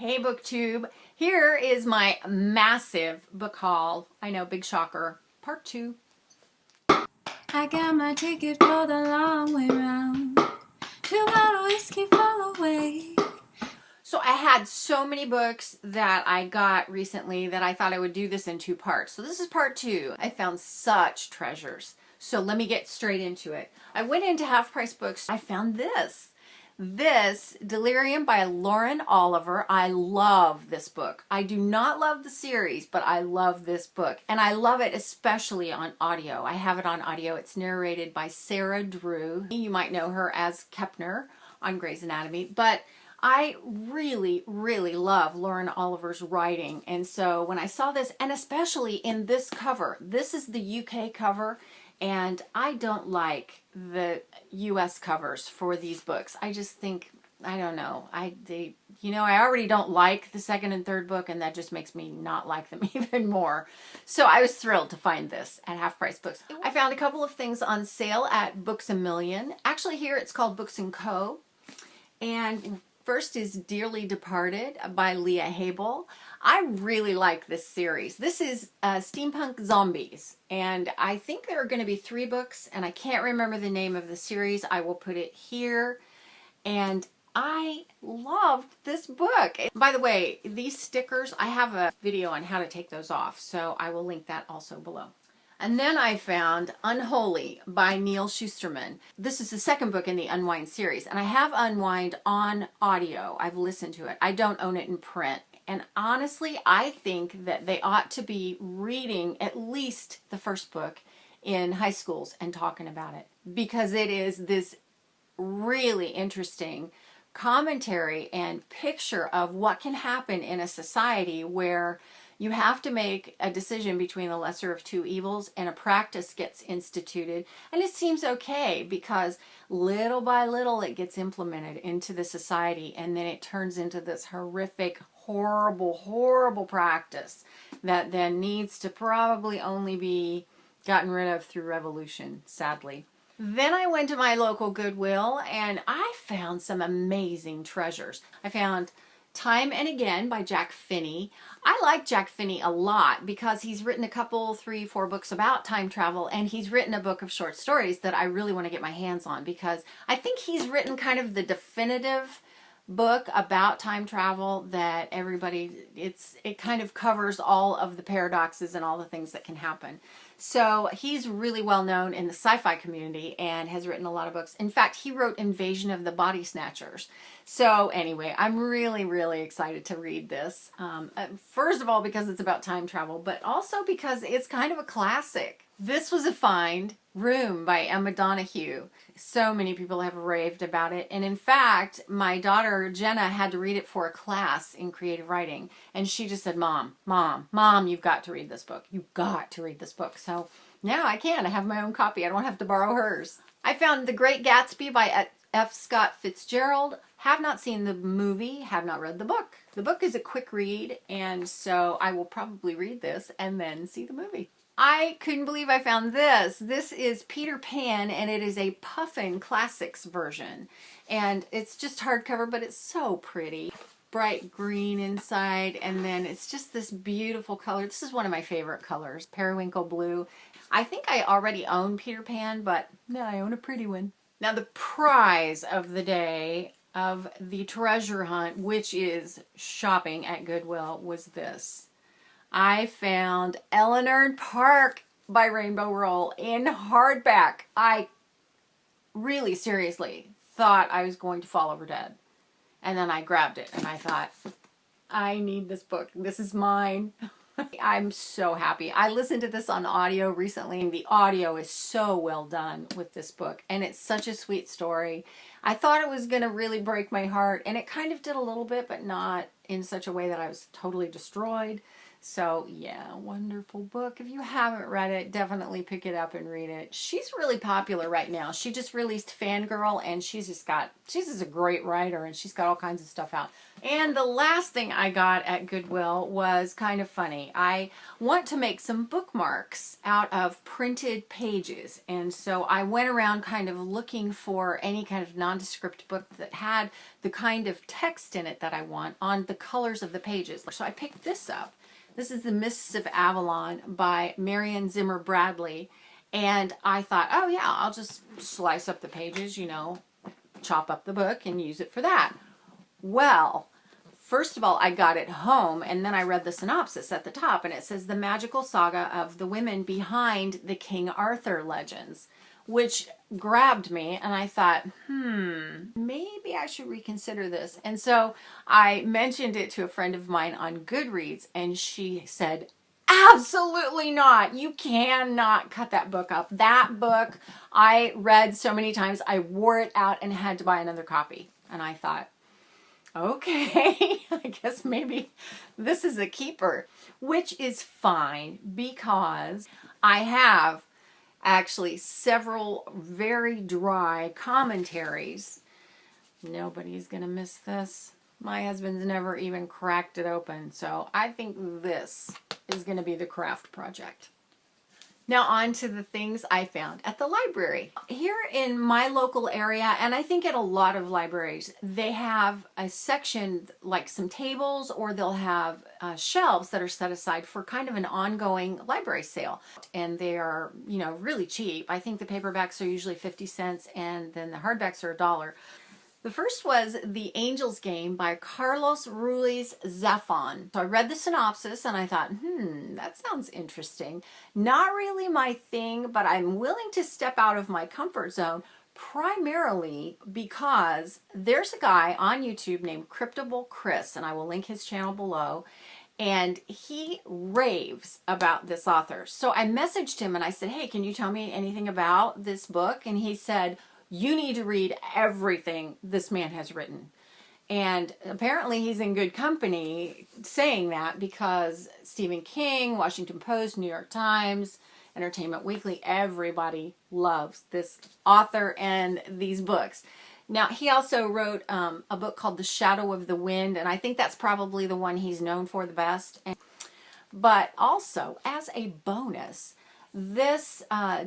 Hey BookTube, here is my massive book haul. I know, big shocker, part 2. I got my ticket for the long way round. 2 bottle whiskey for the way. So I had so many books that I got recently that I thought I would do this in 2 parts. So this is part 2. I found such treasures. So let me get straight into it. I went into Half Price Books. I found this. This, Delirium by Lauren Oliver. I love this book. I do not love the series, but I love this book. And I love it especially on audio. I have it on audio. It's narrated by Sarah Drew. You might know her as Kepner on Grey's Anatomy. But I really, really love Lauren Oliver's writing. And so when I saw this, and especially in this cover, this is the UK cover. And I don't like the US covers for these books. I just think, I don't know, I already don't like the second and third book, and that just makes me not like them even more. So I was thrilled to find this at Half Price Books. I found a couple of things on sale at Books A Million. Actually here it's called Books & Co. And first is Dearly Departed by Leah Habel. I really like this series. This is Steampunk Zombies, and I think there are going to be 3 books, and I can't remember the name of the series. I will put it here, and I loved this book. By the way, these stickers, I have a video on how to take those off, so I will link that also below. And then I found Unholy by Neal Shusterman. This is the second book in the Unwind series, and I have Unwind on audio. I've listened to it. I don't own it in print. And honestly, I think that they ought to be reading at least the first book in high schools and talking about it, because it is this really interesting commentary and picture of what can happen in a society where you have to make a decision between the lesser of 2 evils, and a practice gets instituted. And it seems okay because little by little it gets implemented into the society, and then it turns into this horrific, horrible, horrible practice that then needs to probably only be gotten rid of through revolution, sadly. Then I went to my local Goodwill and I found some amazing treasures. I found Time and Again by Jack Finney. I like Jack Finney a lot because he's written a couple, 3, 4 books about time travel, and he's written a book of short stories that I really want to get my hands on, because I think he's written kind of the definitive book about time travel that everybody, it kind of covers all of the paradoxes and all the things that can happen. So he's really well known in the sci-fi community and has written a lot of books. In fact, he wrote Invasion of the Body Snatchers. So anyway, I'm really, really excited to read this. First of all, because it's about time travel, but also because it's kind of a classic. This was a find. Room by Emma Donoghue. So many people have raved about it. And in fact, my daughter Jenna had to read it for a class in creative writing. And she just said, Mom, you've got to read this book. You've got to read this book. So now I can. I have my own copy. I don't have to borrow hers. I found The Great Gatsby by F. Scott Fitzgerald. Have not seen the movie, have not read the book. The book is a quick read, and so I will probably read this and then see the movie. I couldn't believe I found this. This is Peter Pan, and it is a Puffin Classics version. And it's just hardcover, but it's so pretty. Bright green inside, and then it's just this beautiful color. This is one of my favorite colors, periwinkle blue. I think I already own Peter Pan, but now I own a pretty one. Now the prize of the day of the treasure hunt, which is shopping at Goodwill, was this. I found Eleanor Park by Rainbow Rowell in hardback. I really seriously thought I was going to fall over dead. And then I grabbed it and I thought, I need this book. This is mine. I'm so happy. I listened to this on audio recently, and the audio is so well done with this book. And it's such a sweet story. I thought it was going to really break my heart, and it kind of did a little bit, but not in such a way that I was totally destroyed. So yeah, wonderful book. If you haven't read it, definitely pick it up and read it. She's really popular right now. She just released Fangirl, and she's just a great writer, and she's got all kinds of stuff out. And the last thing I got at Goodwill was kind of funny. I want to make some bookmarks out of printed pages, and so I went around kind of looking for any kind of nondescript book that had the kind of text in it that I want on the colors of the pages. So I picked this up. This is the Mississipp Avalon by Marion Zimmer Bradley. And I thought, oh yeah, I'll just slice up the pages, you know, chop up the book and use it for that. Well, first of all, I got it home and then I read the synopsis at the top, and it says the magical saga of the women behind the King Arthur legends, which grabbed me, and I thought, maybe I should reconsider this. And so I mentioned it to a friend of mine on Goodreads, and she said, absolutely not. You cannot cut that book up. That book I read so many times, I wore it out and had to buy another copy. And I thought, okay, I guess maybe this is a keeper, which is fine because I have actually several very dry commentaries. Nobody's gonna miss this. My husband's never even cracked it open, so I think this is gonna be the craft project. Now on to the things I found at the library. Here in my local area, and I think at a lot of libraries, they have a section like some tables, or they'll have shelves that are set aside for kind of an ongoing library sale. And they are, you know, really cheap. I think the paperbacks are usually 50 cents and then the hardbacks are $1. The first was The Angel's Game by Carlos Ruiz Zafon. So I read the synopsis and I thought, that sounds interesting. Not really my thing, but I'm willing to step out of my comfort zone, primarily because there's a guy on YouTube named Cryptable Chris, and I will link his channel below, and he raves about this author. So I messaged him and I said, hey, can you tell me anything about this book? And he said, you need to read everything this man has written. And apparently he's in good company saying that, because Stephen King, Washington Post, New York Times, Entertainment Weekly, everybody loves this author and these books. Now, he also wrote a book called The Shadow of the Wind, and I think that's probably the one he's known for the best. But also, as a bonus, this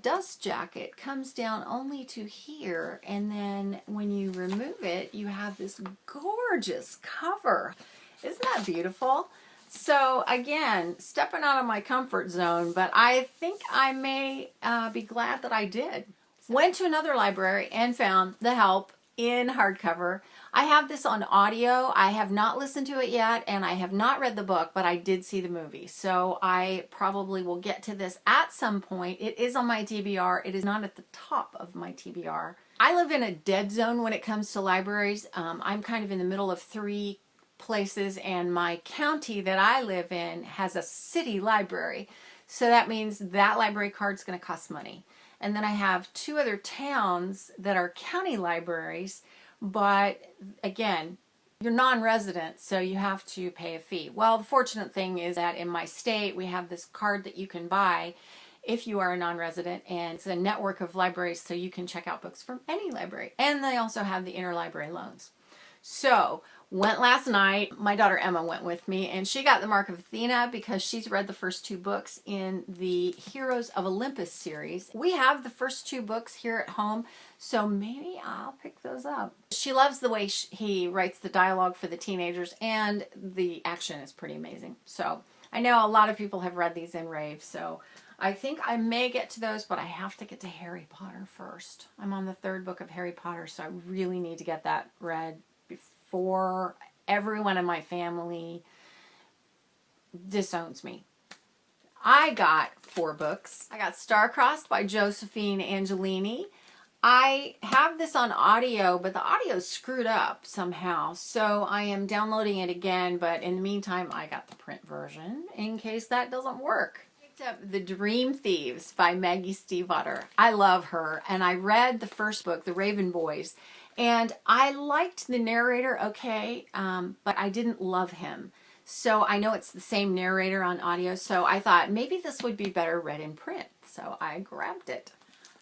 dust jacket comes down only to here, and then when you remove it, you have this gorgeous cover. Isn't that beautiful? So again, stepping out of my comfort zone, but I think I may be glad that I did. Went to another library and found The Help in hardcover. I have this on audio. I have not listened to it yet, and I have not read the book, but I did see the movie. So I probably will get to this at some point. It is on my TBR. It is not at the top of my TBR. I live in a dead zone when it comes to libraries. I'm kind of in the middle of 3 places, and my county that I live in has a city library. So that means that library card's going to cost money. And then I have 2 other towns that are county libraries, but again, you're non-resident, so you have to pay a fee. Well, the fortunate thing is that in my state, we have this card that you can buy if you are a non-resident, and it's a network of libraries, so you can check out books from any library. And they also have the interlibrary loans. So, went last night. My daughter Emma went with me, and she got the Mark of Athena because she's read the first 2 books in the Heroes of Olympus series. We have the first 2 books here at home, so maybe I'll pick those up. She loves the way he writes the dialogue for the teenagers, and the action is pretty amazing. So I know a lot of people have read these in rave, so I think I may get to those, but I have to get to Harry Potter first. I'm on the 3rd book of Harry Potter, so I really need to get that read before everyone in my family disowns me. I got 4 books. I got Starcrossed by Josephine Angelini. I have this on audio, but the audio is screwed up somehow, so I am downloading it again, but in the meantime, I got the print version in case that doesn't work. I picked up The Dream Thieves by Maggie Stiefvater. I love her, and I read the first book, The Raven Boys, and I liked the narrator okay, but I didn't love him. So I know it's the same narrator on audio, so I thought maybe this would be better read in print. So I grabbed it.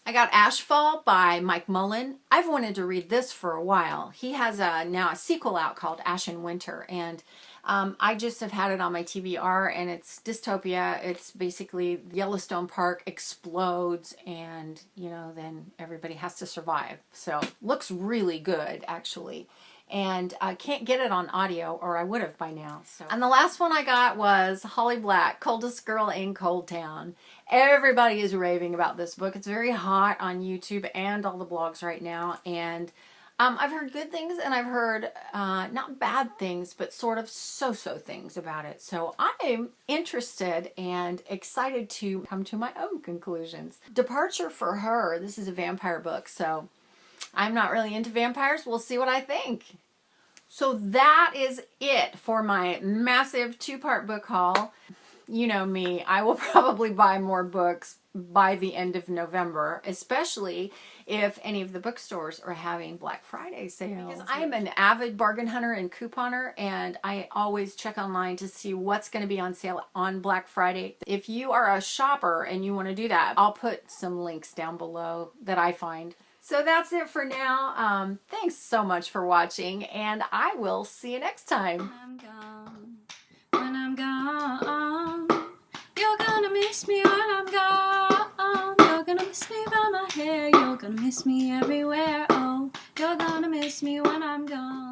I got Ashfall by Mike Mullin. I've wanted to read this for a while. He has now a sequel out called Ash and Winter, and I just have had it on my TBR, and it's dystopia. It's basically Yellowstone Park explodes, and, you know, then everybody has to survive. So looks really good, actually. and I can't get it on audio, or I would have by now. So, and the last one I got was Holly Black, Coldest Girl in Coldtown. Everybody is raving about this book. It's very hot on YouTube and all the blogs right now, and I've heard good things, and I've heard not bad things, but sort of so-so things about it. So I'm interested and excited to come to my own conclusions. Departure for her. This is a vampire book, so I'm not really into vampires. We'll see what I think. So that is it for my massive 2-part book haul. You know me, I will probably buy more books by the end of November, especially if any of the bookstores are having Black Friday sales. Because I am an avid bargain hunter and couponer, and I always check online to see what's going to be on sale on Black Friday. If you are a shopper and you want to do that, I'll put some links down below that I find. So that's it for now. Thanks so much for watching, and I will see you next time. When I'm gone, you're gonna miss me when I'm gone. You're gonna miss me by my hair, you're gonna miss me everywhere. Oh, you're gonna miss me when I'm gone.